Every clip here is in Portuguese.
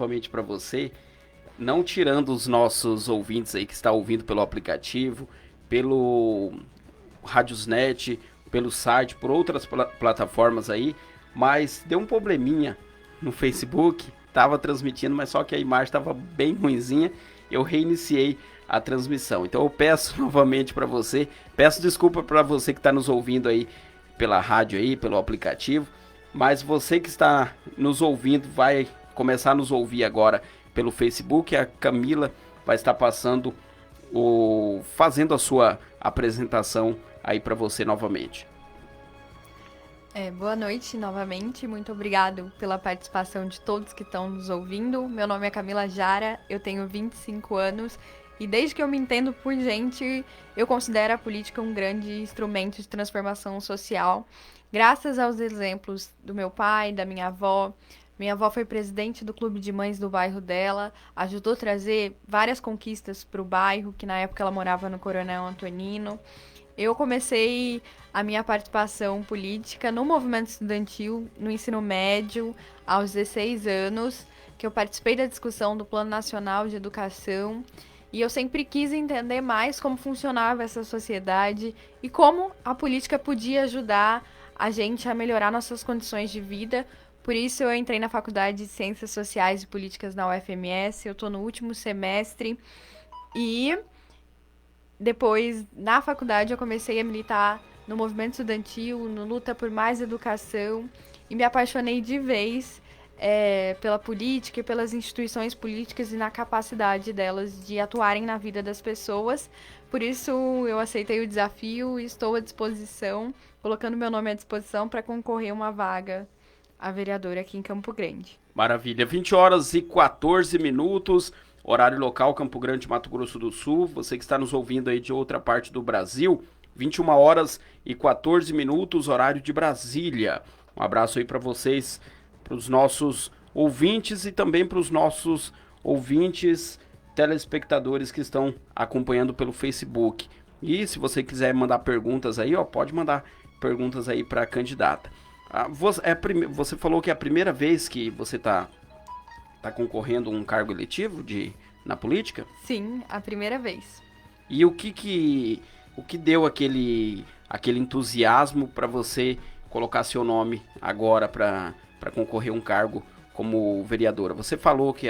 novamente para você, não tirando os nossos ouvintes aí que estão ouvindo pelo aplicativo, pelo Radiosnet, pelo site, por outras plataformas aí, mas deu um probleminha no Facebook, tava transmitindo, mas só que a imagem estava bem ruinzinha, eu reiniciei a transmissão. Então eu peço novamente para você, peço desculpa para você que está nos ouvindo aí pela rádio aí, pelo aplicativo, mas você que está nos ouvindo vai começar a nos ouvir agora pelo Facebook. A Camila vai estar passando fazendo a sua apresentação aí para você novamente. Boa noite novamente, muito obrigado pela participação de todos que estão nos ouvindo. Meu nome é Camila Jara, eu tenho 25 anos e desde que eu me entendo por gente, eu considero a política um grande instrumento de transformação social. Graças aos exemplos do meu pai, da minha avó. Minha avó foi presidente do clube de mães do bairro dela, ajudou a trazer várias conquistas para o bairro, que na época ela morava no Coronel Antonino. Eu comecei a minha participação política no movimento estudantil, no ensino médio, aos 16 anos, que eu participei da discussão do Plano Nacional de Educação, e eu sempre quis entender mais como funcionava essa sociedade e como a política podia ajudar a gente a melhorar nossas condições de vida. Por isso eu entrei na Faculdade de Ciências Sociais e Políticas na UFMS, eu estou no último semestre e depois, na faculdade, eu comecei a militar no movimento estudantil, no Luta por Mais Educação, e me apaixonei de vez pela política e pelas instituições políticas e na capacidade delas de atuarem na vida das pessoas. Por isso, eu aceitei o desafio e estou à disposição, colocando meu nome à disposição para concorrer a uma vaga a vereadora aqui em Campo Grande. Maravilha, 20 horas e 14 minutos. Horário local, Campo Grande, Mato Grosso do Sul. Você que está nos ouvindo aí de outra parte do Brasil, 21 horas e 14 minutos, horário de Brasília. Um abraço aí para vocês, para os nossos ouvintes e também para os nossos ouvintes telespectadores que estão acompanhando pelo Facebook. E se você quiser mandar perguntas aí, ó, pode mandar perguntas aí para a candidata. Você falou que é a primeira vez que você está concorrendo a um cargo eletivo na política? Sim, a primeira vez. E o que deu aquele entusiasmo para você colocar seu nome agora para concorrer a um cargo como vereadora? Você falou que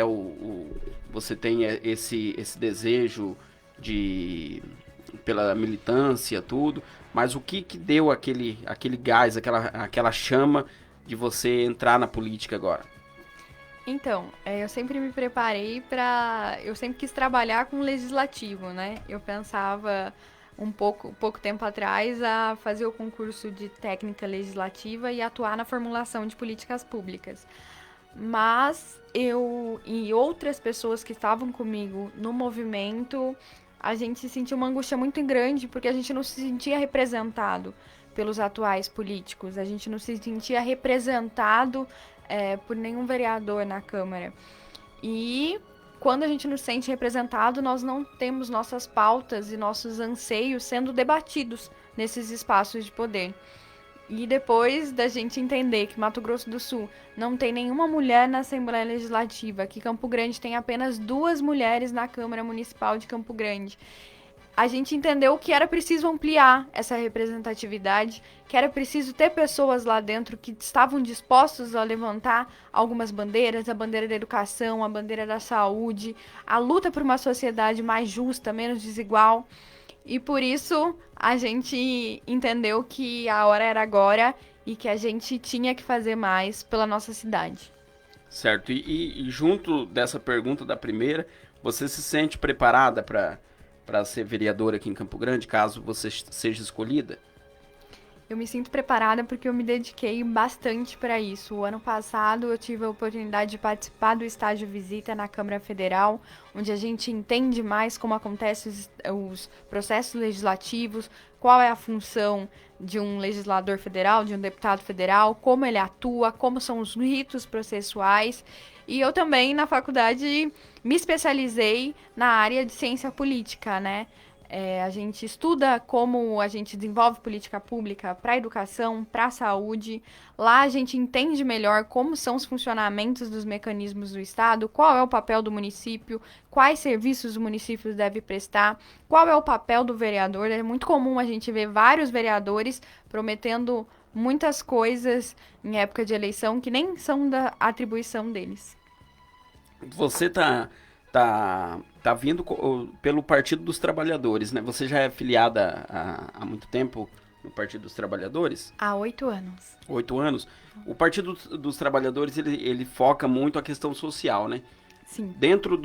você tem esse desejo pela militância, tudo, mas o que deu aquele gás, aquela chama de você entrar na política agora? Então, eu sempre me preparei eu sempre quis trabalhar com o legislativo, né? Eu pensava pouco tempo atrás, a fazer o concurso de técnica legislativa e atuar na formulação de políticas públicas. Mas eu e outras pessoas que estavam comigo no movimento, a gente sentiu uma angústia muito grande porque a gente não se sentia representado pelos atuais políticos, a gente não se sentia representado por nenhum vereador na Câmara. E quando a gente nos sente representado, nós não temos nossas pautas e nossos anseios sendo debatidos nesses espaços de poder. E depois da gente entender que Mato Grosso do Sul não tem nenhuma mulher na Assembleia Legislativa, que Campo Grande tem apenas 2 mulheres na Câmara Municipal de Campo Grande, a gente entendeu que era preciso ampliar essa representatividade, que era preciso ter pessoas lá dentro que estavam dispostos a levantar algumas bandeiras, a bandeira da educação, a bandeira da saúde, a luta por uma sociedade mais justa, menos desigual. E por isso a gente entendeu que a hora era agora e que a gente tinha que fazer mais pela nossa cidade. Certo, e junto dessa pergunta da primeira, você se sente preparada para ser vereadora aqui em Campo Grande, caso você seja escolhida? Eu me sinto preparada porque eu me dediquei bastante para isso. O ano passado eu tive a oportunidade de participar do estágio visita na Câmara Federal, onde a gente entende mais como acontecem os processos legislativos, qual é a função de um legislador federal, de um deputado federal, como ele atua, como são os ritos processuais. E eu também, na faculdade, me especializei na área de ciência política, né? A gente estuda como a gente desenvolve política pública para a educação, para a saúde. Lá a gente entende melhor como são os funcionamentos dos mecanismos do Estado, qual é o papel do município, quais serviços o município deve prestar, qual é o papel do vereador. É muito comum a gente ver vários vereadores prometendo muitas coisas em época de eleição que nem são da atribuição deles. Você tá vindo pelo Partido dos Trabalhadores, né? Você já é filiada há muito tempo no Partido dos Trabalhadores? Há 8 anos. 8 anos. O Partido dos Trabalhadores, ele foca muito a questão social, né? Sim. Dentro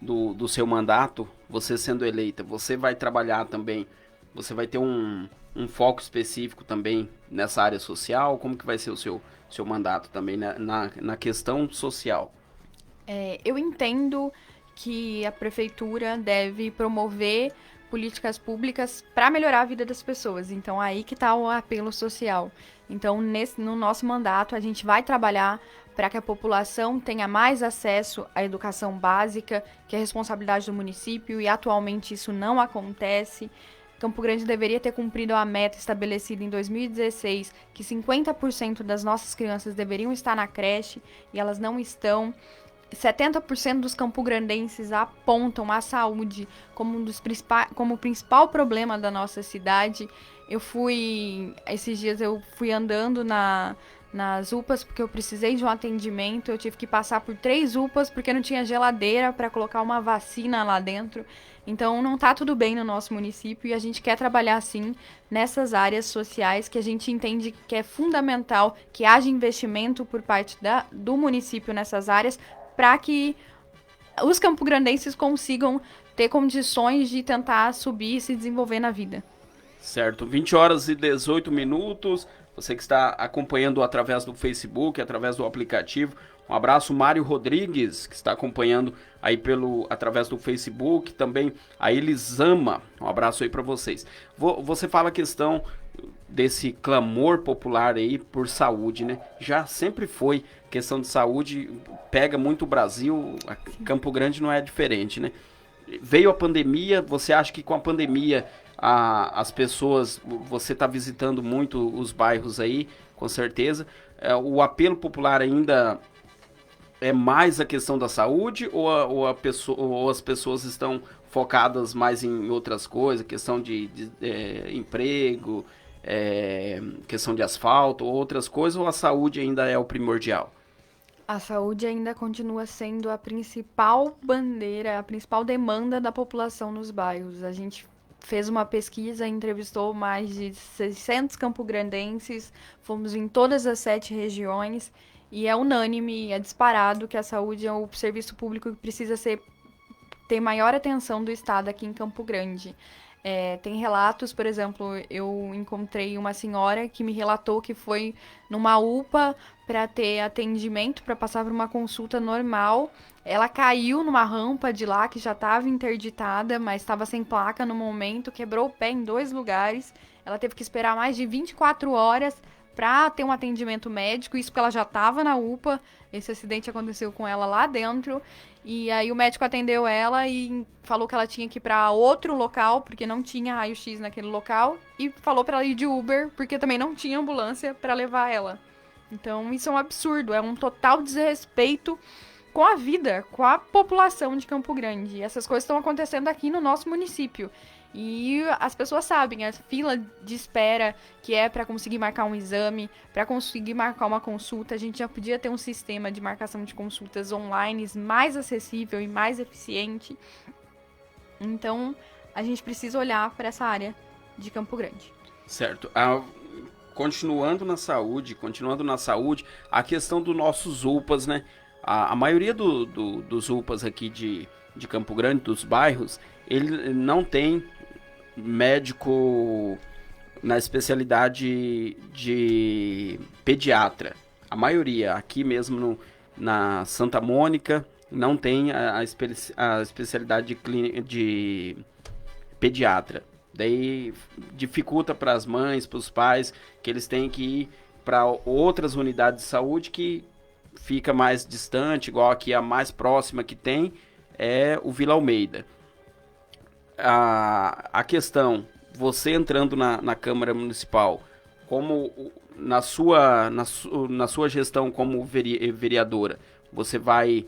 do seu mandato, você sendo eleita, você vai trabalhar também, você vai ter um foco específico também nessa área social? Como que vai ser o seu mandato também na questão social? Eu entendo que a prefeitura deve promover políticas públicas para melhorar a vida das pessoas. Então, aí que está o apelo social. Então, no nosso mandato, a gente vai trabalhar para que a população tenha mais acesso à educação básica, que é responsabilidade do município, e atualmente isso não acontece. Campo Grande deveria ter cumprido a meta estabelecida em 2016, que 50% das nossas crianças deveriam estar na creche, e elas não estão. 70% dos campograndenses apontam a saúde como como o principal problema da nossa cidade. Esses dias eu fui andando nas UPAs porque eu precisei de um atendimento. Eu tive que passar por 3 UPAs porque não tinha geladeira para colocar uma vacina lá dentro. Então não tá tudo bem no nosso município e a gente quer trabalhar sim nessas áreas sociais que a gente entende que é fundamental que haja investimento por parte do município nessas áreas para que os campograndenses consigam ter condições de tentar subir e se desenvolver na vida. Certo, 20h18. Você que está acompanhando através do Facebook, através do aplicativo. Um abraço, Mário Rodrigues, que está acompanhando aí através do Facebook. Também a Elisama, um abraço aí para vocês. Você fala a questão desse clamor popular aí por saúde, né? Já sempre foi questão de saúde, pega muito o Brasil, Campo Grande não é diferente, né? Veio a pandemia, você acha que com a pandemia as pessoas, você está visitando muito os bairros aí, com certeza, o apelo popular ainda é mais a questão da saúde ou as pessoas estão focadas mais em outras coisas, questão de emprego, questão de asfalto, outras coisas, ou a saúde ainda é o primordial? A saúde ainda continua sendo a principal bandeira, a principal demanda da população nos bairros. A gente fez uma pesquisa, entrevistou mais de 600 campograndenses, fomos em todas as 7 regiões e é unânime, é disparado que a saúde é o serviço público que precisa ter maior atenção do Estado aqui em Campo Grande. Tem relatos, por exemplo, eu encontrei uma senhora que me relatou que foi numa UPA para ter atendimento, para passar por uma consulta normal. Ela caiu numa rampa de lá que já estava interditada, mas estava sem placa no momento, quebrou o pé em 2 lugares. Ela teve que esperar mais de 24 horas para ter um atendimento médico, isso porque ela já estava na UPA. Esse acidente aconteceu com ela lá dentro. E aí o médico atendeu ela e falou que ela tinha que ir para outro local, porque não tinha raio-x naquele local. E falou para ela ir de Uber, porque também não tinha ambulância para levar ela. Então isso é um absurdo, é um total desrespeito com a vida, com a população de Campo Grande. E essas coisas estão acontecendo aqui no nosso município. E as pessoas sabem, a fila de espera que é para conseguir marcar um exame, para conseguir marcar uma consulta, a gente já podia ter um sistema de marcação de consultas online mais acessível e mais eficiente. Então, a gente precisa olhar para essa área de Campo Grande. Certo. Continuando na saúde, a questão dos nossos UPAs, né? A maioria dos UPAs aqui de Campo Grande, dos bairros, ele não tem médico na especialidade de pediatra. A maioria, aqui mesmo na Santa Mônica, não tem a especialidade de pediatra. Daí dificulta para as mães, para os pais, que eles têm que ir para outras unidades de saúde que fica mais distante, igual aqui a mais próxima que tem é o Vila Almeida. a questão, você entrando na Câmara Municipal, como na sua gestão como vereadora, você vai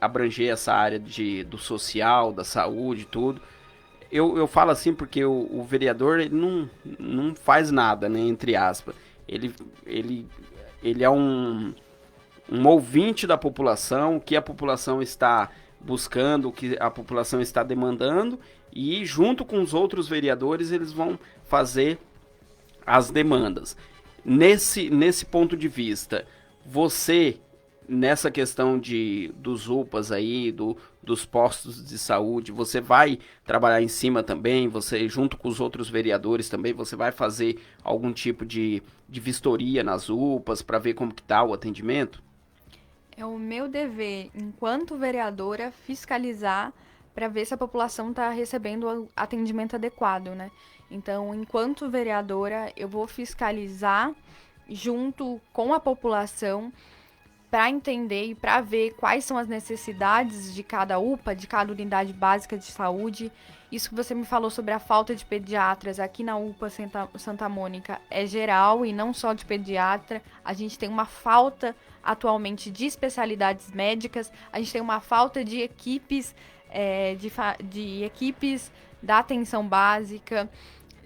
abranger essa área do social, da saúde, tudo. Eu falo assim porque o vereador ele não faz nada, né, entre aspas. Ele, ele, ele é um ouvinte da população, o que a população está buscando, o que a população está demandando, e junto com os outros vereadores eles vão fazer as demandas. Nesse ponto de vista, você, nessa questão dos UPAs aí, dos postos de saúde, você vai trabalhar em cima também, você junto com os outros vereadores também, você vai fazer algum tipo de vistoria nas UPAs para ver como que tá o atendimento? É o meu dever, enquanto vereadora, fiscalizar para ver se a população está recebendo o atendimento adequado, né? Então, enquanto vereadora, eu vou fiscalizar junto com a população para entender e para ver quais são as necessidades de cada UPA, de cada unidade básica de saúde. Isso que você me falou sobre a falta de pediatras aqui na UPA Santa Mônica é geral e não só de pediatra. A gente tem uma falta atualmente de especialidades médicas, a gente tem uma falta de equipes, de equipes da atenção básica,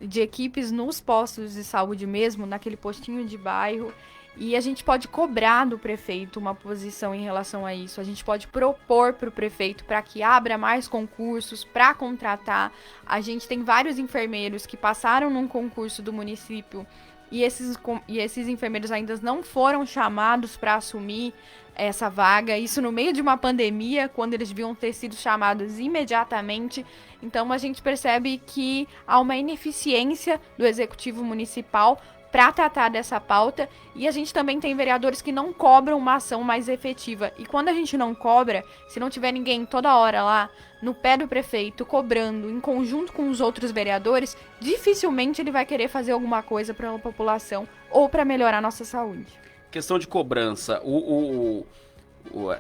de equipes nos postos de saúde mesmo, naquele postinho de bairro. E a gente pode cobrar do prefeito uma posição em relação a isso. A gente pode propor para o prefeito para que abra mais concursos para contratar. A gente tem vários enfermeiros que passaram num concurso do município e esses enfermeiros ainda não foram chamados para assumir essa vaga. Isso no meio de uma pandemia, quando eles deviam ter sido chamados imediatamente. Então a gente percebe que há uma ineficiência do executivo municipal para tratar dessa pauta, e a gente também tem vereadores que não cobram uma ação mais efetiva. E quando a gente não cobra, se não tiver ninguém toda hora lá no pé do prefeito cobrando em conjunto com os outros vereadores, dificilmente ele vai querer fazer alguma coisa para a população ou para melhorar a nossa saúde. Questão de cobrança,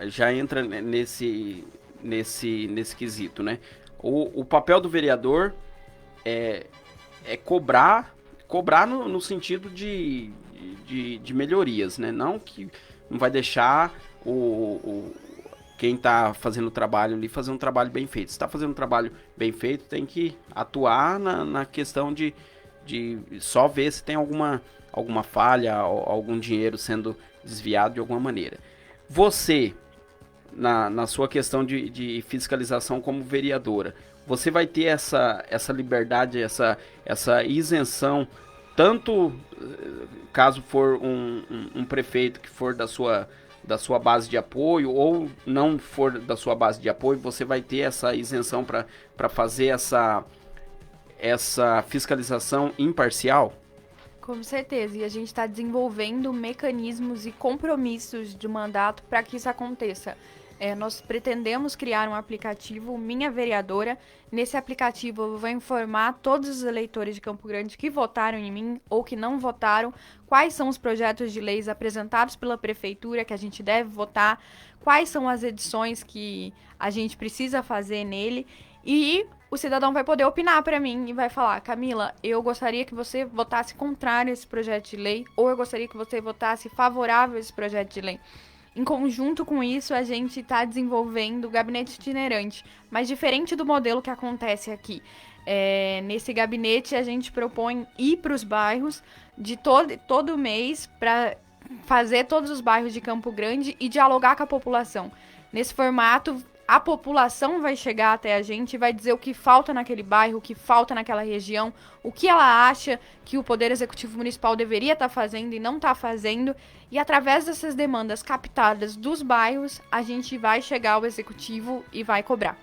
já entra nesse quesito, né? O papel do vereador é cobrar no sentido de melhorias, né? Não que não vai deixar quem está fazendo o trabalho ali fazer um trabalho bem feito. Se está fazendo um trabalho bem feito, tem que atuar na questão de só ver se tem alguma falha, algum dinheiro sendo desviado de alguma maneira. Você, na sua questão de fiscalização como vereadora, você vai ter essa liberdade, essa isenção, tanto caso for um prefeito que for da sua base de apoio ou não for da sua base de apoio, você vai ter essa isenção para fazer essa fiscalização imparcial? Com certeza, e a gente está desenvolvendo mecanismos e compromissos de mandato para que isso aconteça. Nós pretendemos criar um aplicativo, Minha Vereadora. Nesse aplicativo eu vou informar todos os eleitores de Campo Grande que votaram em mim ou que não votaram, quais são os projetos de leis apresentados pela prefeitura que a gente deve votar, quais são as edições que a gente precisa fazer nele, e o cidadão vai poder opinar para mim e vai falar: Camila, eu gostaria que você votasse contrário a esse projeto de lei, ou eu gostaria que você votasse favorável a esse projeto de lei. Em conjunto com isso, a gente está desenvolvendo o gabinete itinerante, mas diferente do modelo que acontece aqui. Nesse gabinete, a gente propõe ir para os bairros de todo mês para fazer todos os bairros de Campo Grande e dialogar com a população. Nesse formato, a população vai chegar até a gente e vai dizer o que falta naquele bairro, o que falta naquela região, o que ela acha que o Poder Executivo Municipal deveria estar fazendo e não está fazendo. E através dessas demandas captadas dos bairros, a gente vai chegar ao Executivo e vai cobrar.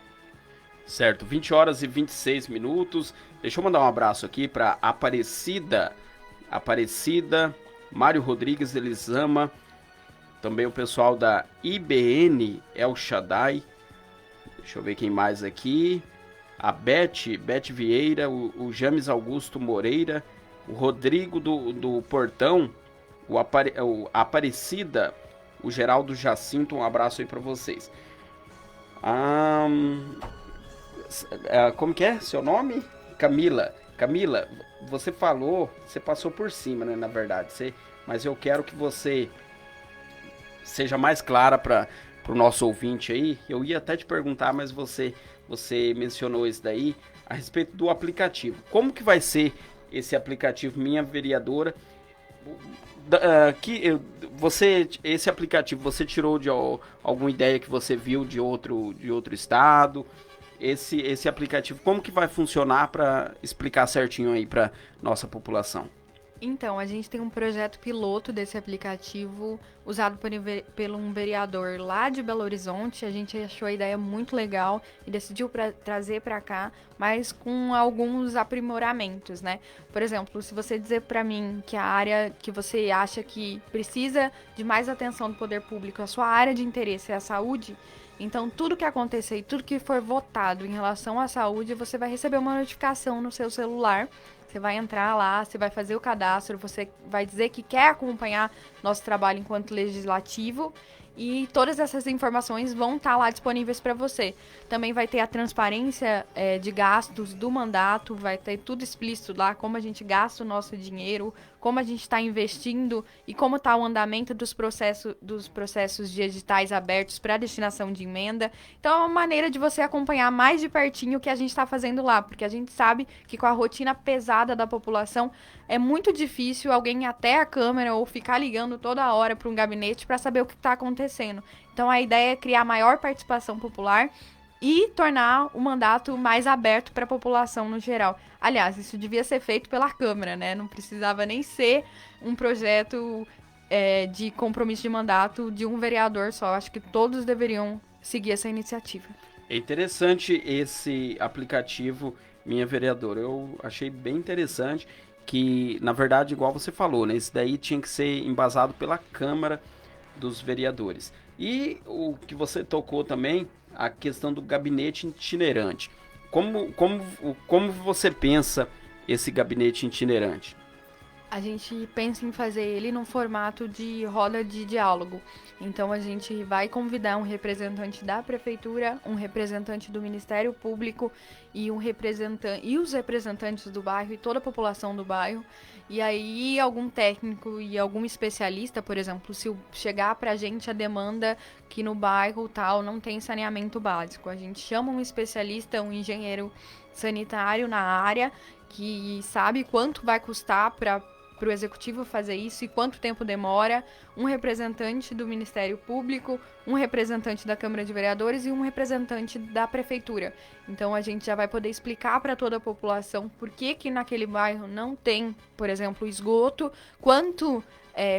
Certo, 20 horas e 26 minutos. Deixa eu mandar um abraço aqui para Aparecida, Mário Rodrigues Elisama, também o pessoal da IBN El Shaddai. Deixa eu ver quem mais aqui. A Beth Vieira, o James Augusto Moreira, o Rodrigo do Portão, o Aparecida, o Geraldo Jacinto, um abraço aí para vocês. Como que é seu nome? Camila. Camila, você falou, você passou por cima, né, na verdade. Mas eu quero que você seja mais clara para o nosso ouvinte aí. Eu ia até te perguntar, mas você mencionou isso daí a respeito do aplicativo. Como que vai ser esse aplicativo Minha Vereadora? Esse aplicativo você tirou de alguma ideia que você viu de outro estado? Esse aplicativo, como que vai funcionar para explicar certinho aí para nossa população? Então, a gente tem um projeto piloto desse aplicativo usado por um vereador lá de Belo Horizonte. A gente achou a ideia muito legal e decidiu trazer para cá, mas com alguns aprimoramentos, né? Por exemplo, se você dizer para mim que a área que você acha que precisa de mais atenção do poder público, a sua área de interesse é a saúde, então tudo que acontecer e tudo que for votado em relação à saúde, você vai receber uma notificação no seu celular. Você vai entrar lá, você vai fazer o cadastro, você vai dizer que quer acompanhar nosso trabalho enquanto legislativo e todas essas informações vão estar lá disponíveis para você. Também vai ter a transparência de gastos do mandato, vai ter tudo explícito lá, como a gente gasta o nosso dinheiro, como a gente está investindo e como está o andamento dos processos de editais abertos para destinação de emenda. Então é uma maneira de você acompanhar mais de pertinho o que a gente está fazendo lá, porque a gente sabe que com a rotina pesada da população é muito difícil alguém ir até a Câmara ou ficar ligando toda hora para um gabinete para saber o que está acontecendo. Então a ideia é criar maior participação popular e tornar o mandato mais aberto para a população no geral. Aliás, isso devia ser feito pela Câmara, né? Não precisava nem ser um projeto de compromisso de mandato de um vereador só. Acho que todos deveriam seguir essa iniciativa. É interessante esse aplicativo Minha Vereadora. Eu achei bem interessante que, na verdade, igual você falou, né? Esse daí tinha que ser embasado pela Câmara dos Vereadores. E o que você tocou também, a questão do gabinete itinerante. Como você pensa esse gabinete itinerante? A gente pensa em fazer ele num formato de roda de diálogo. Então a gente vai convidar um representante da prefeitura, um representante do Ministério Público e os representantes do bairro e toda a população do bairro. E aí algum técnico e algum especialista, por exemplo, se chegar pra gente a demanda que no bairro tal não tem saneamento básico, a gente chama um especialista, um engenheiro sanitário na área que sabe quanto vai custar para o executivo fazer isso e quanto tempo demora, um representante do Ministério Público, um representante da Câmara de Vereadores e um representante da Prefeitura. Então a gente já vai poder explicar para toda a população por que naquele bairro não tem, por exemplo, esgoto, quanto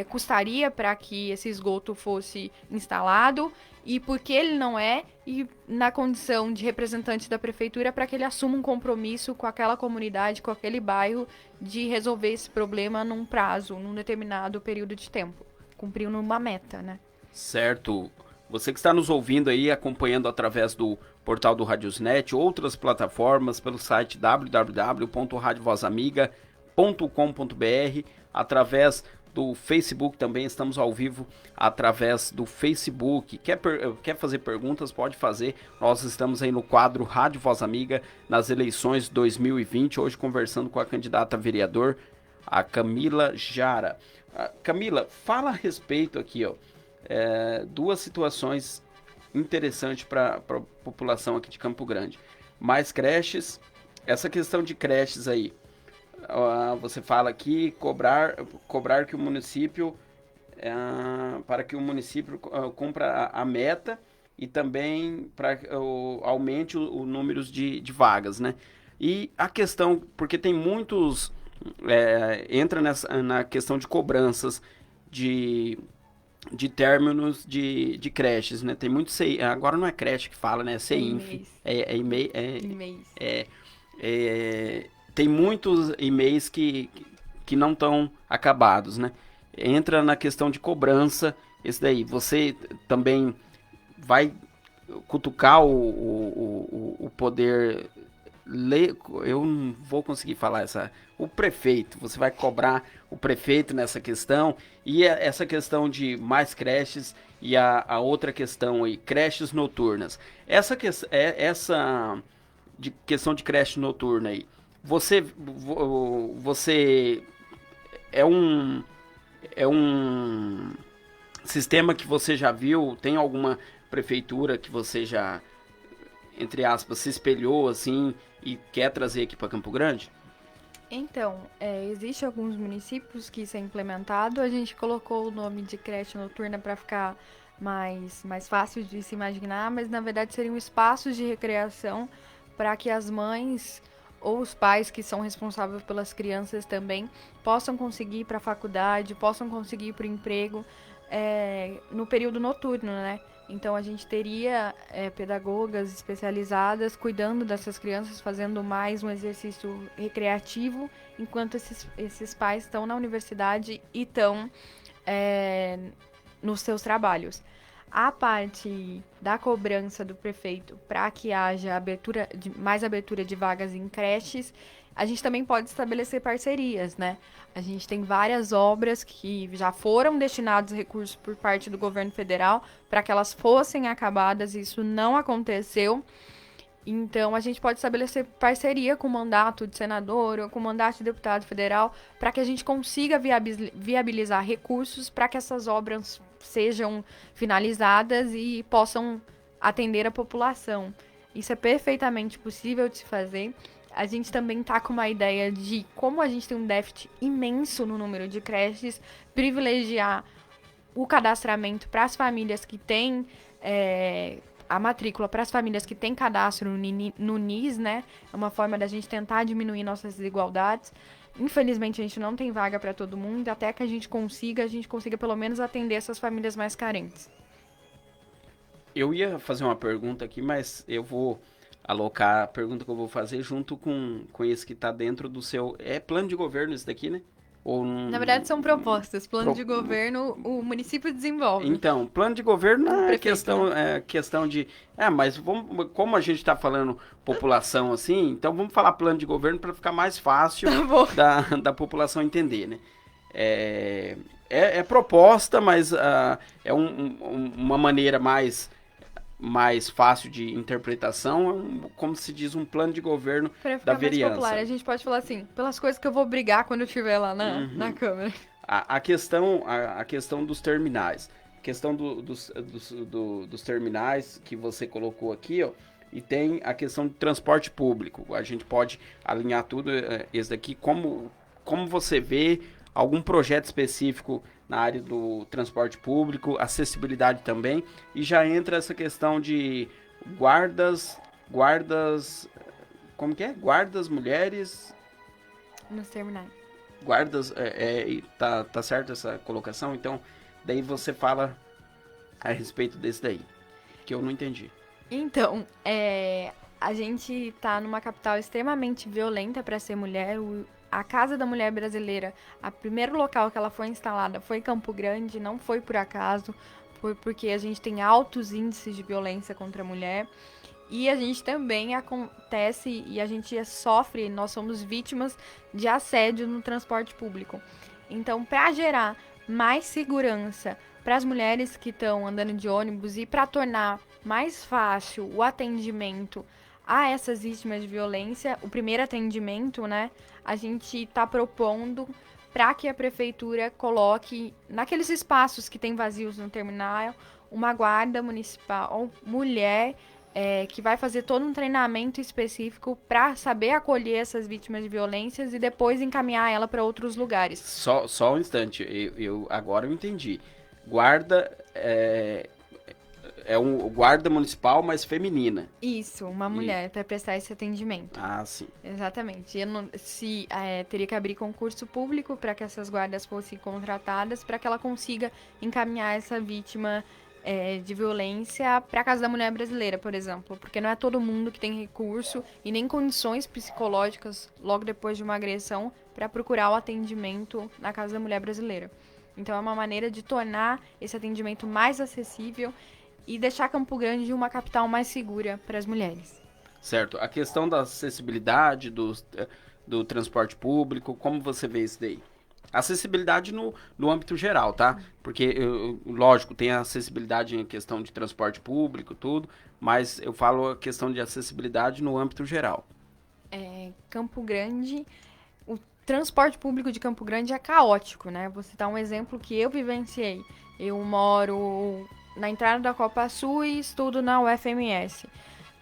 custaria para que esse esgoto fosse instalado e por que ele não é, e na condição de representante da prefeitura para que ele assuma um compromisso com aquela comunidade, com aquele bairro, de resolver esse problema num prazo, num determinado período de tempo, cumprindo uma meta, né? Certo. Você que está nos ouvindo aí, acompanhando através do portal do Radiosnet, outras plataformas, pelo site www.radiovozamiga.com.br, através do Facebook também, estamos ao vivo através do Facebook. Quer fazer perguntas? Pode fazer. Nós estamos aí no quadro Rádio Voz Amiga nas eleições 2020, hoje conversando com a candidata a vereador, a Camila Jara. Camila, fala a respeito aqui, ó, duas situações interessantes para a população aqui de Campo Grande. Mais creches, essa questão de creches aí. Você fala aqui cobrar que o município para que o município cumpra a meta e também para aumente o número de vagas, né? E a questão, porque tem muitos entra na questão de cobranças de términos de creches, né? Tem muito agora não é creche que fala, né? CEINF. Tem muitos e-mails que não estão acabados, né? Entra na questão de cobrança, esse daí. Você também vai cutucar o poder... Eu não vou conseguir falar o prefeito. Você vai cobrar o prefeito nessa questão. E essa questão de mais creches e a outra questão aí, creches noturnas. Essa de questão de creche noturna aí. Você é um sistema que você já viu? Tem alguma prefeitura que você já, entre aspas, se espelhou assim e quer trazer aqui para Campo Grande? Então, existe alguns municípios que isso é implementado. A gente colocou o nome de creche noturna para ficar mais fácil de se imaginar, mas na verdade seriam espaços de recreação para que as mães ou os pais que são responsáveis pelas crianças também possam conseguir ir para a faculdade, possam conseguir ir para o emprego no período noturno, né? Então a gente teria pedagogas especializadas cuidando dessas crianças, fazendo mais um exercício recreativo, enquanto esses pais estão na universidade e estão nos seus trabalhos. A parte da cobrança do prefeito para que haja mais abertura de vagas em creches, a gente também pode estabelecer parcerias, né? A gente tem várias obras que já foram destinados recursos por parte do governo federal para que elas fossem acabadas, e isso não aconteceu. Então, a gente pode estabelecer parceria com o mandato de senador ou com o mandato de deputado federal para que a gente consiga viabilizar recursos para que essas obras sejam finalizadas e possam atender a população. Isso é perfeitamente possível de se fazer. A gente também está com uma ideia de, como a gente tem um déficit imenso no número de creches, privilegiar o cadastramento para as famílias que têm a matrícula, para as famílias que têm cadastro no NIS, né? É uma forma da gente tentar diminuir nossas desigualdades. Infelizmente, a gente não tem vaga para todo mundo, até que a gente consiga pelo menos atender essas famílias mais carentes. Eu ia fazer uma pergunta aqui, mas eu vou alocar a pergunta que eu vou fazer junto com esse que está dentro do seu... É plano de governo isso daqui, né? Na verdade, são propostas. Plano de governo, o município desenvolve. Então, plano de governo é questão de... mas como a gente está falando população assim, então vamos falar plano de governo para ficar mais fácil da população entender, né? É proposta, mas é uma maneira mais fácil de interpretação, como se diz, um plano de governo da vereança. Popular, a gente pode falar assim, pelas coisas que eu vou brigar quando eu estiver lá na Câmara. A questão dos terminais, questão dos terminais que você colocou aqui, ó, e tem a questão de transporte público. A gente pode alinhar tudo esse daqui, como você vê algum projeto específico na área do transporte público, acessibilidade também, e já entra essa questão de guardas, como que é? Guardas mulheres... Nos terminais. Guardas, tá certo essa colocação? Então, daí você fala a respeito desse daí, que eu não entendi. Então, a gente tá numa capital extremamente violenta para ser mulher. A Casa da Mulher Brasileira, o primeiro local que ela foi instalada foi em Campo Grande, não foi por acaso, foi porque a gente tem altos índices de violência contra a mulher. E a gente também a gente sofre, nós somos vítimas de assédio no transporte público. Então, para gerar mais segurança para as mulheres que estão andando de ônibus e para tornar mais fácil o atendimento a essas vítimas de violência, o primeiro atendimento, né, a gente está propondo para que a prefeitura coloque naqueles espaços que tem vazios no terminal uma guarda municipal, mulher, que vai fazer todo um treinamento específico para saber acolher essas vítimas de violências e depois encaminhar ela para outros lugares. Só um instante, agora eu entendi. Guarda é um guarda municipal, mas feminina. Isso, uma mulher para prestar esse atendimento. Ah, sim. Exatamente. Teria que abrir concurso público para que essas guardas fossem contratadas, para que ela consiga encaminhar essa vítima de violência para a Casa da Mulher Brasileira, por exemplo. Porque não é todo mundo que tem recurso e nem condições psicológicas logo depois de uma agressão para procurar o atendimento na Casa da Mulher Brasileira. Então é uma maneira de tornar esse atendimento mais acessível e deixar Campo Grande uma capital mais segura para as mulheres. Certo. A questão da acessibilidade do transporte público, como você vê isso daí? Acessibilidade no âmbito geral, tá? Porque, lógico, tem a acessibilidade em questão de transporte público, tudo, mas eu falo a questão de acessibilidade no âmbito geral. Campo Grande, o transporte público de Campo Grande é caótico, né? Vou citar um exemplo que eu vivenciei. Eu moro na entrada da Copa Sul e estudo na UFMS.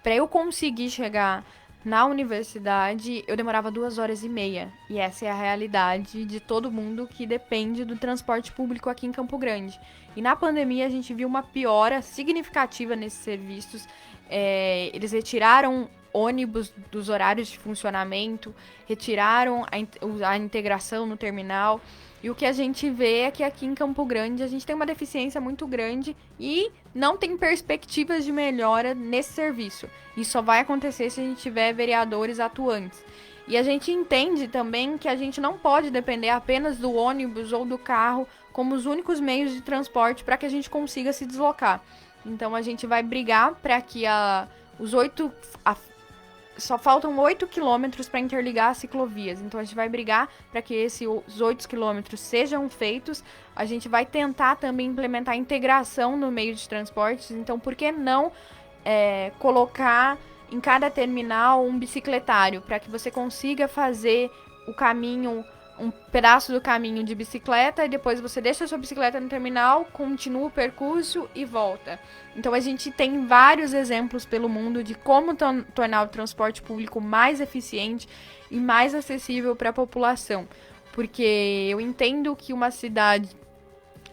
Para eu conseguir chegar na universidade, eu demorava 2 horas e meia. E essa é a realidade de todo mundo que depende do transporte público aqui em Campo Grande. E na pandemia a gente viu uma piora significativa nesses serviços. Eles retiraram ônibus dos horários de funcionamento, retiraram a integração no terminal. E o que a gente vê é que aqui em Campo Grande a gente tem uma deficiência muito grande e não tem perspectivas de melhora nesse serviço. Isso só vai acontecer se a gente tiver vereadores atuantes. E a gente entende também que a gente não pode depender apenas do ônibus ou do carro como os únicos meios de transporte para que a gente consiga se deslocar. Então a gente vai brigar para que só faltam 8 quilômetros para interligar as ciclovias. Então a gente vai brigar para que esses 8 quilômetros sejam feitos. A gente vai tentar também implementar a integração no meio de transportes. Então por que não colocar em cada terminal um bicicletário para que você consiga fazer o caminho, um pedaço do caminho de bicicleta e depois você deixa a sua bicicleta no terminal, continua o percurso e volta. Então a gente tem vários exemplos pelo mundo de como tornar o transporte público mais eficiente e mais acessível para a população. Porque eu entendo que uma cidade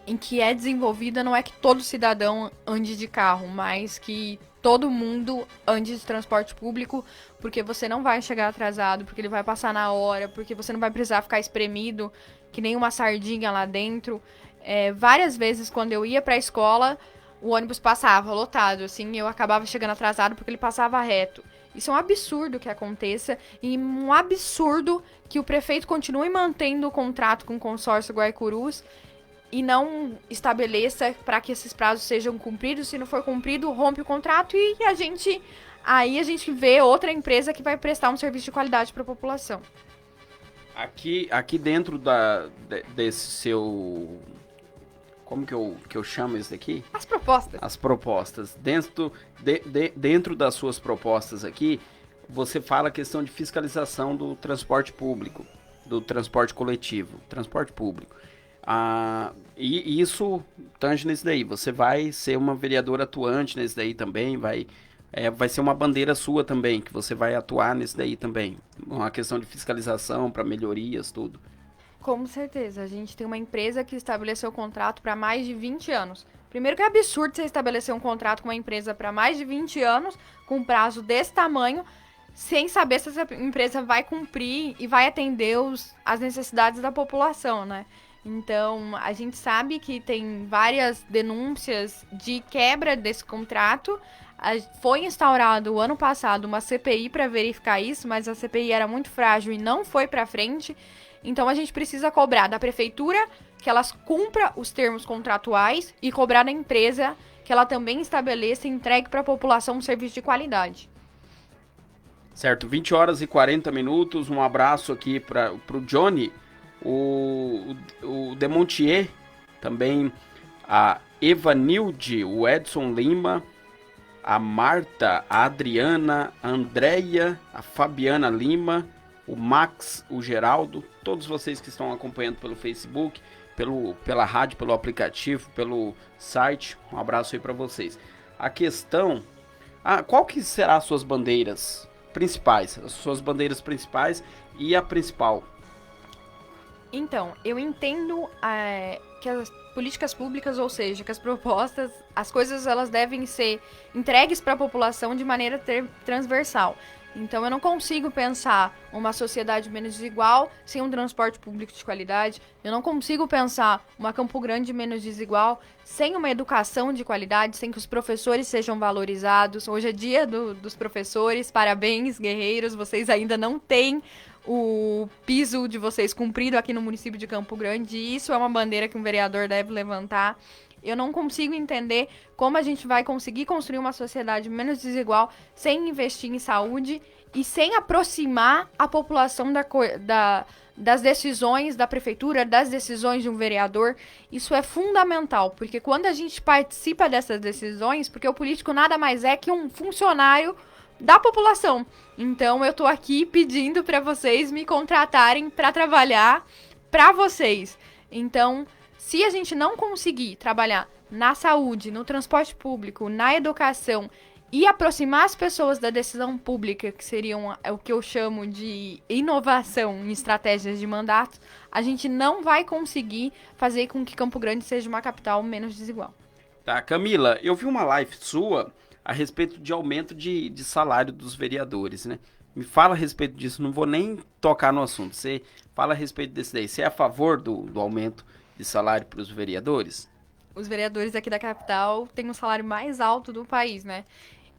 em que é desenvolvida não é que todo cidadão ande de carro, mas que todo mundo ande de transporte público, porque você não vai chegar atrasado, porque ele vai passar na hora, porque você não vai precisar ficar espremido que nem uma sardinha lá dentro. Várias vezes, quando eu ia pra escola, o ônibus passava lotado, assim, eu acabava chegando atrasado porque ele passava reto. Isso é um absurdo que aconteça e um absurdo que o prefeito continue mantendo o contrato com o consórcio Guaicurus e não estabeleça para que esses prazos sejam cumpridos. Se não for cumprido, rompe o contrato e aí a gente vê outra empresa que vai prestar um serviço de qualidade para a população. Aqui dentro desse seu... Como que eu chamo isso daqui? As propostas. As propostas. Dentro das suas propostas aqui, você fala a questão de fiscalização do transporte público, do transporte coletivo, transporte público. E isso tange nesse daí. Você vai ser uma vereadora atuante nesse daí também, vai ser uma bandeira sua também, que você vai atuar nesse daí também. Uma questão de fiscalização para melhorias, tudo. Com certeza. A gente tem uma empresa que estabeleceu contrato para mais de 20 anos. Primeiro que é absurdo você estabelecer um contrato com uma empresa para mais de 20 anos, com um prazo desse tamanho, sem saber se essa empresa vai cumprir e vai atender as necessidades da população, né? Então, a gente sabe que tem várias denúncias de quebra desse contrato. Foi instaurado o ano passado uma CPI para verificar isso, mas a CPI era muito frágil e não foi para frente. Então, a gente precisa cobrar da prefeitura que elas cumpra os termos contratuais e cobrar da empresa que ela também estabeleça e entregue para a população um serviço de qualidade. Certo, 20 horas e 40 minutos. Um abraço aqui para o Johnny. O Demontier, também a Evanilde, o Edson Lima, a Marta, a Adriana, a Andréia, a Fabiana Lima, o Max, o Geraldo, todos vocês que estão acompanhando pelo Facebook, pela rádio, pelo aplicativo, pelo site, um abraço aí para vocês. A questão, qual que será as suas bandeiras principais? As suas bandeiras principais e a principal? Então, eu entendo que as políticas públicas, ou seja, que as propostas, as coisas elas devem ser entregues para a população de maneira transversal. Então, eu não consigo pensar uma sociedade menos desigual sem um transporte público de qualidade. Eu não consigo pensar uma Campo Grande menos desigual sem uma educação de qualidade, sem que os professores sejam valorizados. Hoje é dia dos professores, parabéns, guerreiros, vocês ainda não têm o piso de vocês cumprido aqui no município de Campo Grande, e isso é uma bandeira que um vereador deve levantar. Eu não consigo entender como a gente vai conseguir construir uma sociedade menos desigual sem investir em saúde e sem aproximar a população das decisões da prefeitura, das decisões de um vereador. Isso é fundamental, porque quando a gente participa dessas decisões, porque o político nada mais é que um funcionário da população. Então eu tô aqui pedindo para vocês me contratarem para trabalhar para vocês. Então, se a gente não conseguir trabalhar na saúde, no transporte público, na educação e aproximar as pessoas da decisão pública, que seriam o que eu chamo de inovação em estratégias de mandato, a gente não vai conseguir fazer com que Campo Grande seja uma capital menos desigual. Tá, Camila, eu vi uma live sua a respeito de aumento de salário dos vereadores, né? Me fala a respeito disso, não vou nem tocar no assunto. Você fala a respeito desse daí. Você é a favor do aumento de salário para os vereadores? Os vereadores aqui da capital têm o salário mais alto do país, né?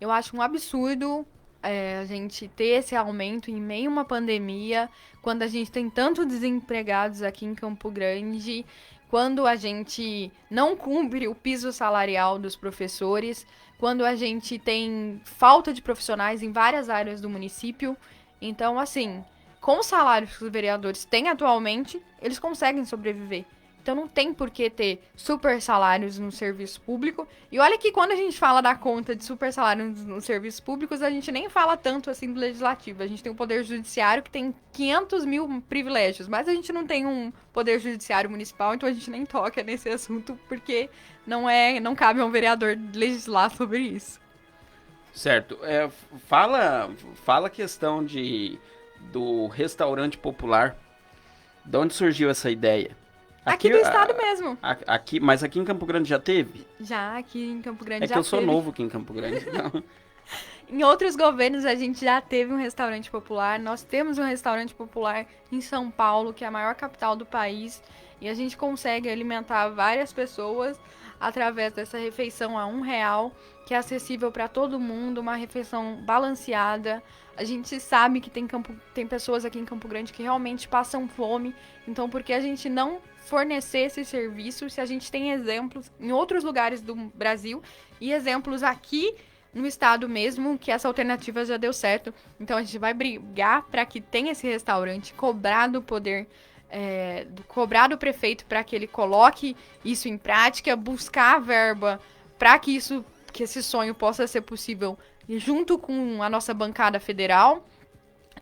Eu acho um absurdo a gente ter esse aumento em meio a uma pandemia, quando a gente tem tantos desempregados aqui em Campo Grande, quando a gente não cumpre o piso salarial dos professores, quando a gente tem falta de profissionais em várias áreas do município. Então, assim, com os salários que os vereadores têm atualmente, eles conseguem sobreviver. Então não tem por que ter super salários no serviço público. E olha que quando a gente fala da conta de super salários nos serviços públicos, a gente nem fala tanto assim do legislativo. A gente tem o poder judiciário que tem 500 mil privilégios, mas a gente não tem um poder judiciário municipal, então a gente nem toca nesse assunto, porque não cabe a um vereador legislar sobre isso. Certo. Fala a questão do restaurante popular. De onde surgiu essa ideia? Aqui do estado mesmo. Mas aqui em Campo Grande já teve? Já, aqui em Campo Grande já teve. É que eu sou novo aqui em Campo Grande. Em outros governos a gente já teve um restaurante popular. Nós temos um restaurante popular em São Paulo, que é a maior capital do país. E a gente consegue alimentar várias pessoas através dessa refeição a R$1, que é acessível para todo mundo, uma refeição balanceada. A gente sabe que tem pessoas aqui em Campo Grande que realmente passam fome. Então, por que a gente não fornecer esse serviço se a gente tem exemplos em outros lugares do Brasil e exemplos aqui no estado mesmo que essa alternativa já deu certo? Então, a gente vai brigar para que tenha esse restaurante, cobrar do poder, cobrar do prefeito para que ele coloque isso em prática, buscar verba para que esse sonho possa ser possível junto com a nossa bancada federal.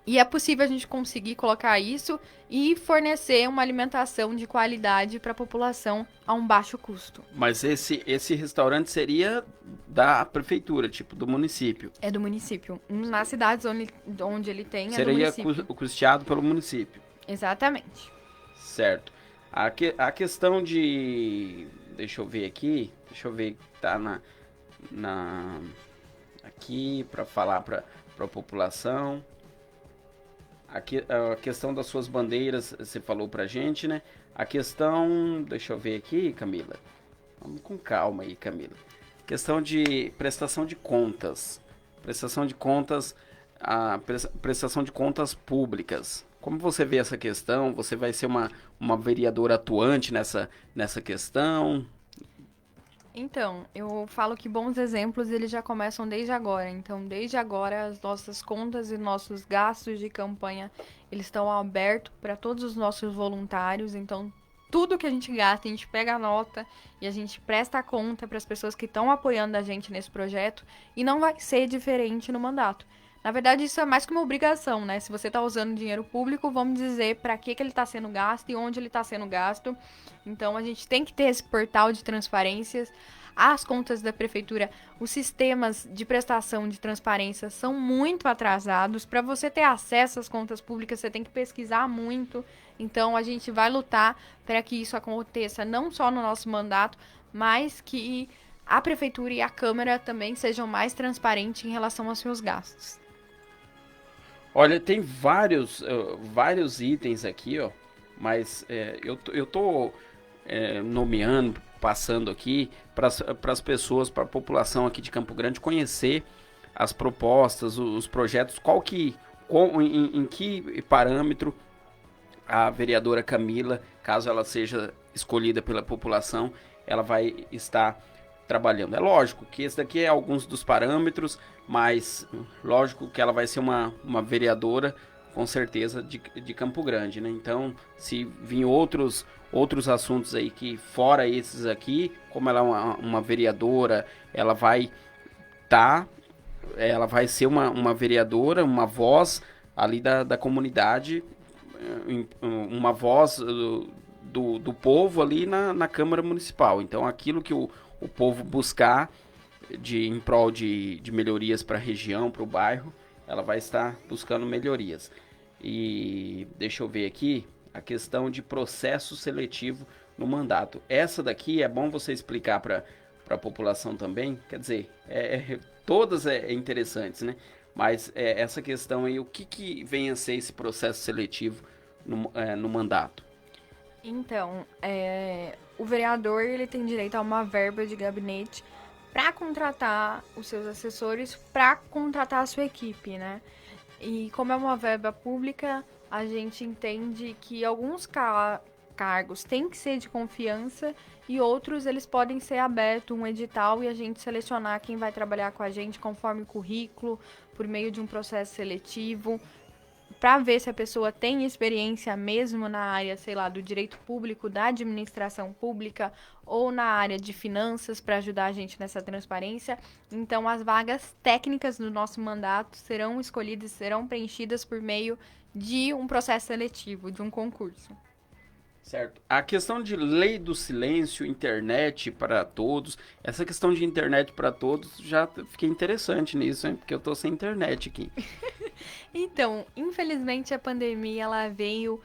E é possível a gente conseguir colocar isso e fornecer uma alimentação de qualidade para a população a um baixo custo. Mas esse restaurante seria da prefeitura, tipo, do município? É do município. Nas cidades onde ele tem, seria do município. Seria custeado pelo município? Exatamente. Certo. A questão de... Deixa eu ver aqui. Deixa eu ver que tá aqui para falar para a população. A questão das suas bandeiras, você falou pra gente, né? A questão, deixa eu ver aqui, Camila. Vamos com calma aí, Camila. Questão de prestação de contas. Prestação de contas públicas. Como você vê essa questão? Você vai ser uma vereadora atuante nessa questão? Então, eu falo que bons exemplos eles já começam desde agora. Então, desde agora, as nossas contas e nossos gastos de campanha, eles estão abertos para todos os nossos voluntários. Então, tudo que a gente gasta, a gente pega a nota e a gente presta a conta para as pessoas que estão apoiando a gente nesse projeto. E não vai ser diferente no mandato. Na verdade, isso é mais que uma obrigação, né? Se você está usando dinheiro público, vamos dizer para que ele está sendo gasto e onde ele está sendo gasto. Então, a gente tem que ter esse portal de transparências. As contas da prefeitura, os sistemas de prestação de transparência são muito atrasados. Para você ter acesso às contas públicas, você tem que pesquisar muito. Então, a gente vai lutar para que isso aconteça não só no nosso mandato, mas que a prefeitura e a Câmara também sejam mais transparentes em relação aos seus gastos. Olha, tem vários itens aqui, ó, mas eu tô nomeando, passando aqui para as pessoas, para a população aqui de Campo Grande conhecer as propostas, os projetos, em que parâmetro a vereadora Camila, caso ela seja escolhida pela população, ela vai estar trabalhando. É lógico que esse daqui é alguns dos parâmetros, mas lógico que ela vai ser uma vereadora com certeza, de Campo Grande, né? Então, se vir outros assuntos aí que, fora esses aqui, como ela é uma vereadora, ela vai tá, ela vai ser uma vereadora, uma voz ali da comunidade, uma voz do povo ali na Câmara Municipal. Então, aquilo que o povo buscar em prol de melhorias para a região, para o bairro, ela vai estar buscando melhorias. E deixa eu ver aqui a questão de processo seletivo no mandato. Essa daqui é bom você explicar para a população também. Quer dizer, todas interessantes, né? Mas essa questão aí, o que vem a ser esse processo seletivo no mandato? Então, o vereador ele tem direito a uma verba de gabinete para contratar os seus assessores, para contratar a sua equipe, né? E como é uma verba pública, a gente entende que alguns cargos têm que ser de confiança e outros eles podem ser aberto um edital e a gente selecionar quem vai trabalhar com a gente conforme o currículo, por meio de um processo seletivo, para ver se a pessoa tem experiência mesmo na área, sei lá, do direito público, da administração pública ou na área de finanças para ajudar a gente nessa transparência. Então, as vagas técnicas do nosso mandato serão escolhidas, serão preenchidas por meio de um processo seletivo, de um concurso. Certo. A questão de lei do silêncio, internet para todos, essa questão de internet para todos, já fiquei interessante nisso, hein? Porque eu tô sem internet aqui. Então, infelizmente a pandemia ela veio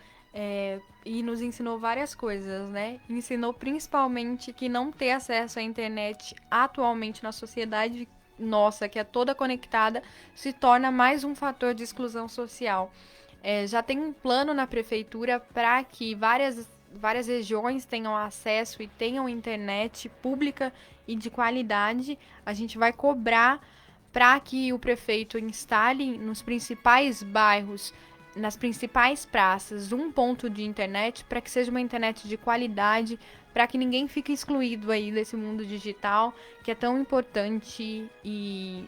e nos ensinou várias coisas, né? Ensinou principalmente que não ter acesso à internet atualmente na sociedade nossa, que é toda conectada, se torna mais um fator de exclusão social. Já tem um plano na prefeitura para que várias regiões tenham acesso e tenham internet pública e de qualidade. A gente vai cobrar para que o prefeito instale nos principais bairros, nas principais praças, um ponto de internet para que seja uma internet de qualidade, para que ninguém fique excluído aí desse mundo digital que é tão importante e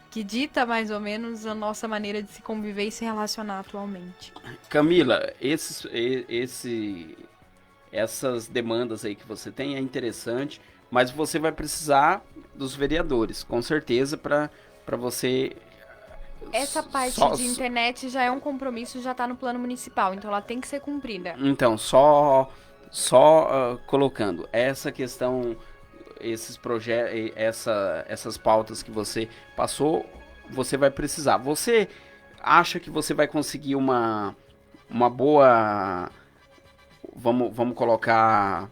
que dita mais ou menos a nossa maneira de se conviver e se relacionar atualmente. Camila, essas demandas aí que você tem é interessante, mas você vai precisar dos vereadores, com certeza, para você. Essa parte de internet já é um compromisso, já está no plano municipal, então ela tem que ser cumprida. Então, colocando essa questão, esses projetos, essas pautas que você passou, você vai precisar. Você acha que você vai conseguir uma boa, vamos colocar,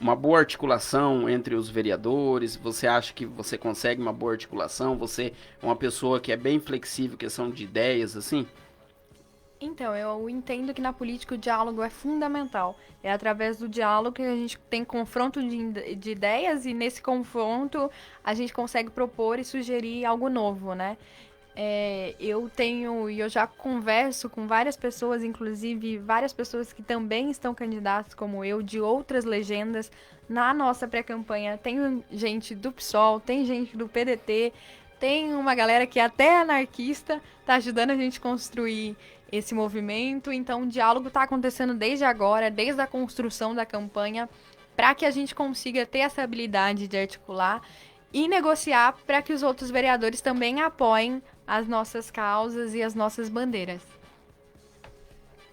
uma boa articulação entre os vereadores? Você acha que você consegue uma boa articulação? Você é uma pessoa que é bem flexível, questão de ideias, assim? Então, eu entendo que na política o diálogo é fundamental. É através do diálogo que a gente tem confronto de ideias e nesse confronto a gente consegue propor e sugerir algo novo, né? Eu já converso com várias pessoas, inclusive várias pessoas que também estão candidatas como eu, de outras legendas, na nossa pré-campanha. Tem gente do PSOL, tem gente do PDT, tem uma galera que é até anarquista, tá ajudando a gente a construir esse movimento. Então, o diálogo está acontecendo desde agora, desde a construção da campanha, para que a gente consiga ter essa habilidade de articular e negociar para que os outros vereadores também apoiem as nossas causas e as nossas bandeiras.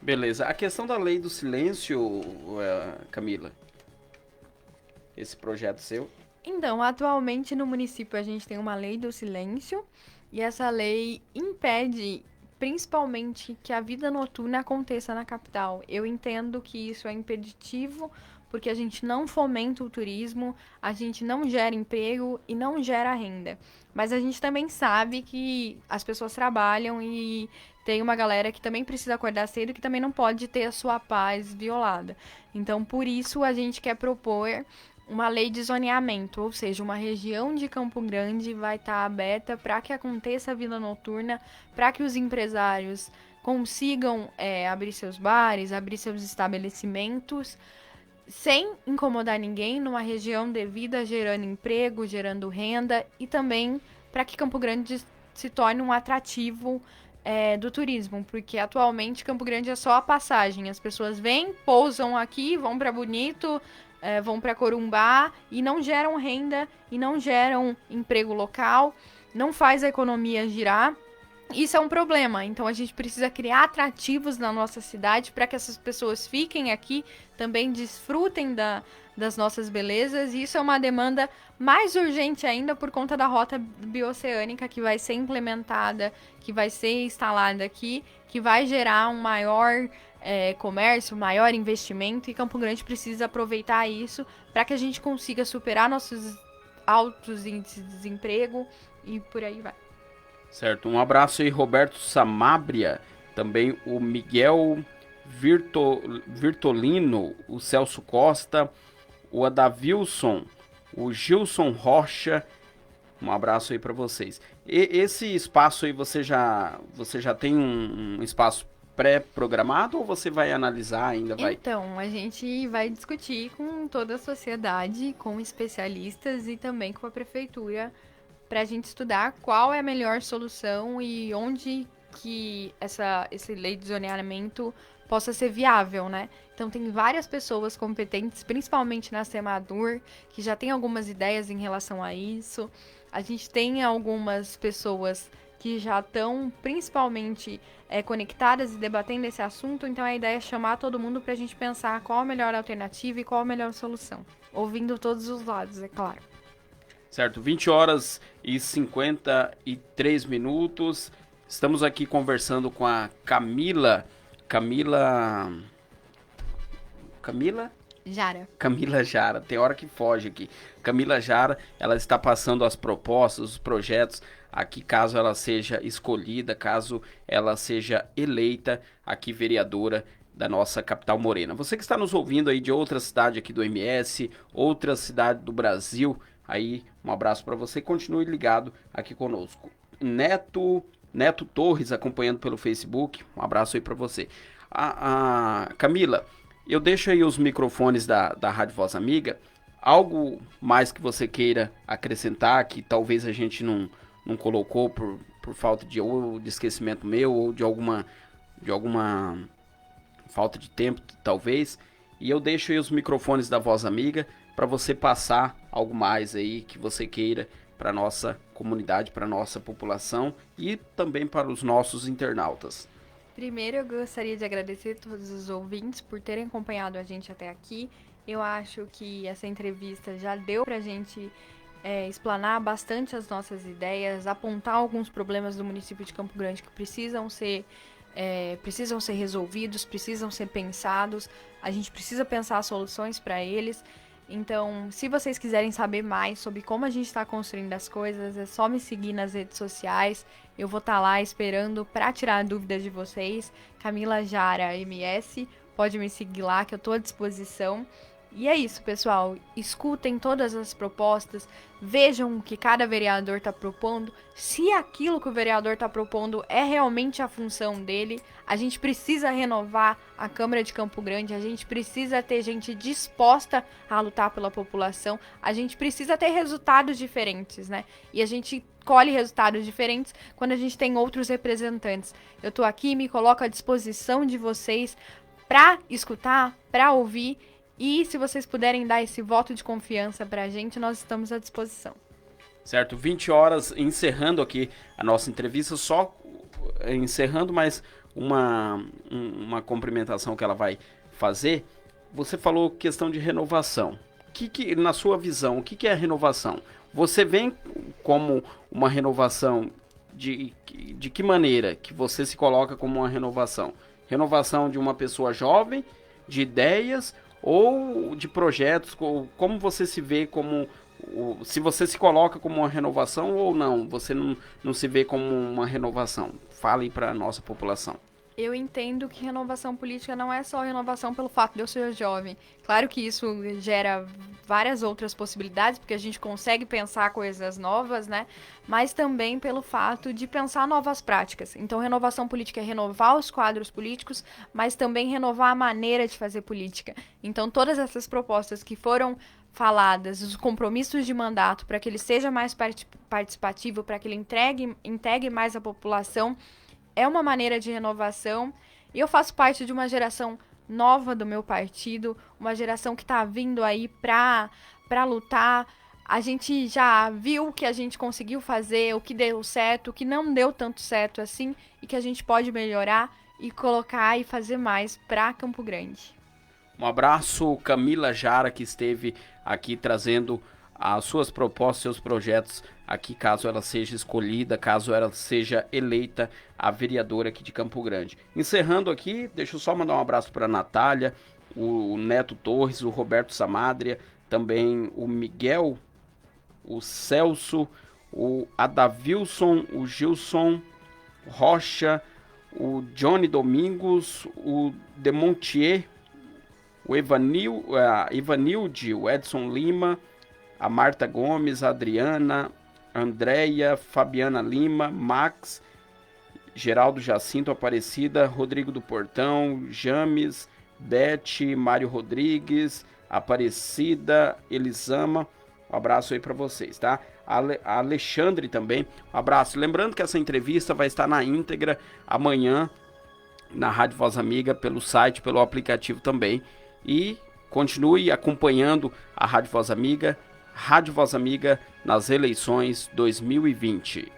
Beleza. A questão da lei do silêncio, Camila, esse projeto seu? Então, atualmente no município a gente tem uma lei do silêncio e essa lei impede principalmente que a vida noturna aconteça na capital. Eu entendo que isso é impeditivo porque a gente não fomenta o turismo, a gente não gera emprego e não gera renda. Mas a gente também sabe que as pessoas trabalham e tem uma galera que também precisa acordar cedo, que também não pode ter a sua paz violada. Então, por isso, a gente quer propor uma lei de zoneamento, ou seja, uma região de Campo Grande vai estar aberta para que aconteça a vida noturna, para que os empresários consigam abrir seus bares, abrir seus estabelecimentos, sem incomodar ninguém, numa região devida, gerando emprego, gerando renda e também para que Campo Grande se torne um atrativo do turismo, porque atualmente Campo Grande é só a passagem. As pessoas vêm, pousam aqui, vão para Bonito, vão para Corumbá e não geram renda e não geram emprego local, não faz a economia girar. Isso é um problema, então a gente precisa criar atrativos na nossa cidade para que essas pessoas fiquem aqui, também desfrutem das nossas belezas, e isso é uma demanda mais urgente ainda por conta da rota bioceânica que vai ser implementada, que vai ser instalada aqui, que vai gerar um maior comércio, maior investimento, e Campo Grande precisa aproveitar isso para que a gente consiga superar nossos altos índices de desemprego e por aí vai. Certo, um abraço aí, Roberto Samabria, também o Miguel Virtolino, o Celso Costa, o Adavilson, o Gilson Rocha, um abraço aí para vocês. Esse espaço aí você já tem um espaço pré-programado ou você vai analisar ainda? Então, a gente vai discutir com toda a sociedade, com especialistas e também com a prefeitura para a gente estudar qual é a melhor solução e onde que esse lei de zoneamento possa ser viável, né? Então tem várias pessoas competentes, principalmente na Semadur, que já tem algumas ideias em relação a isso. A gente tem algumas pessoas que já estão principalmente conectadas e debatendo esse assunto, então a ideia é chamar todo mundo para a gente pensar qual a melhor alternativa e qual a melhor solução, ouvindo todos os lados, é claro. Certo, 20 horas e 53 minutos. Estamos aqui conversando com a Camila Jara, tem hora que foge aqui. Camila Jara, ela está passando as propostas, os projetos aqui, caso ela seja escolhida, caso ela seja eleita aqui vereadora da nossa capital morena. Você que está nos ouvindo aí de outra cidade aqui do MS, outra cidade do Brasil, aí um abraço para você, continue ligado aqui conosco. Neto Torres acompanhando pelo Facebook, um abraço aí para você. Camila, eu deixo aí os microfones da Rádio Voz Amiga. Algo mais que você queira acrescentar, que talvez a gente não colocou por falta de esquecimento meu, ou de alguma falta de tempo, talvez. E eu deixo aí os microfones da Voz Amiga para você passar algo mais aí que você queira para nossa comunidade, para nossa população e também para os nossos internautas. Primeiro, eu gostaria de agradecer a todos os ouvintes por terem acompanhado a gente até aqui. Eu acho que essa entrevista já deu para a gente explanar bastante as nossas ideias, apontar alguns problemas do município de Campo Grande que precisam ser resolvidos, precisam ser pensados. A gente precisa pensar soluções para eles. Então, se vocês quiserem saber mais sobre como a gente está construindo as coisas, é só me seguir nas redes sociais. Eu vou estar lá esperando para tirar dúvidas de vocês. Camila Jara MS, pode me seguir lá que eu estou à disposição. E é isso, pessoal. Escutem todas as propostas, vejam o que cada vereador está propondo. Se aquilo que o vereador está propondo é realmente a função dele, a gente precisa renovar a Câmara de Campo Grande, a gente precisa ter gente disposta a lutar pela população, a gente precisa ter resultados diferentes, né? E a gente colhe resultados diferentes quando a gente tem outros representantes. Eu tô aqui, me coloco à disposição de vocês para escutar, para ouvir. E se vocês puderem dar esse voto de confiança pra gente, nós estamos à disposição. Certo, 20 horas, encerrando aqui a nossa entrevista, só encerrando mais uma cumprimentação que ela vai fazer. Você falou questão de renovação. Na sua visão, o que é a renovação? Você vem como uma renovação de que maneira que você se coloca como uma renovação? Renovação de uma pessoa jovem, de ideias ou de projetos? Como você se vê como... Se você se coloca como uma renovação ou não? Você não se vê como uma renovação? Fale para a nossa população. Eu entendo que renovação política não é só renovação pelo fato de eu ser jovem. Claro que isso gera várias outras possibilidades, porque a gente consegue pensar coisas novas, né? Mas também pelo fato de pensar novas práticas. Então, renovação política é renovar os quadros políticos, mas também renovar a maneira de fazer política. Então, todas essas propostas que foram faladas, os compromissos de mandato, para que ele seja mais participativo, para que ele integre mais a população, é uma maneira de renovação. E eu faço parte de uma geração nova do meu partido, uma geração que está vindo aí para lutar. A gente já viu o que a gente conseguiu fazer, o que deu certo, o que não deu tanto certo assim, e que a gente pode melhorar e colocar e fazer mais para Campo Grande. Um abraço, Camila Jara, que esteve aqui trazendo as suas propostas, seus projetos aqui, caso ela seja escolhida, caso ela seja eleita a vereadora aqui de Campo Grande. Encerrando aqui, deixa eu só mandar um abraço para a Natália, o Neto Torres, o Roberto Samadria, também o Miguel, o Celso, o Adavilson, o Gilson Rocha, o Johnny Domingos, o Demontier, o Ivanilde, o Edson Lima, a Marta Gomes, a Adriana, a Andréia, Fabiana Lima, Max, Geraldo Jacinto Aparecida, Rodrigo do Portão, James, Beth, Mário Rodrigues, Aparecida, Elisama. Um abraço aí para vocês, tá? A Alexandre também, um abraço. Lembrando que essa entrevista vai estar na íntegra amanhã na Rádio Voz Amiga, pelo site, pelo aplicativo também. E continue acompanhando a Rádio Voz Amiga nas eleições 2020.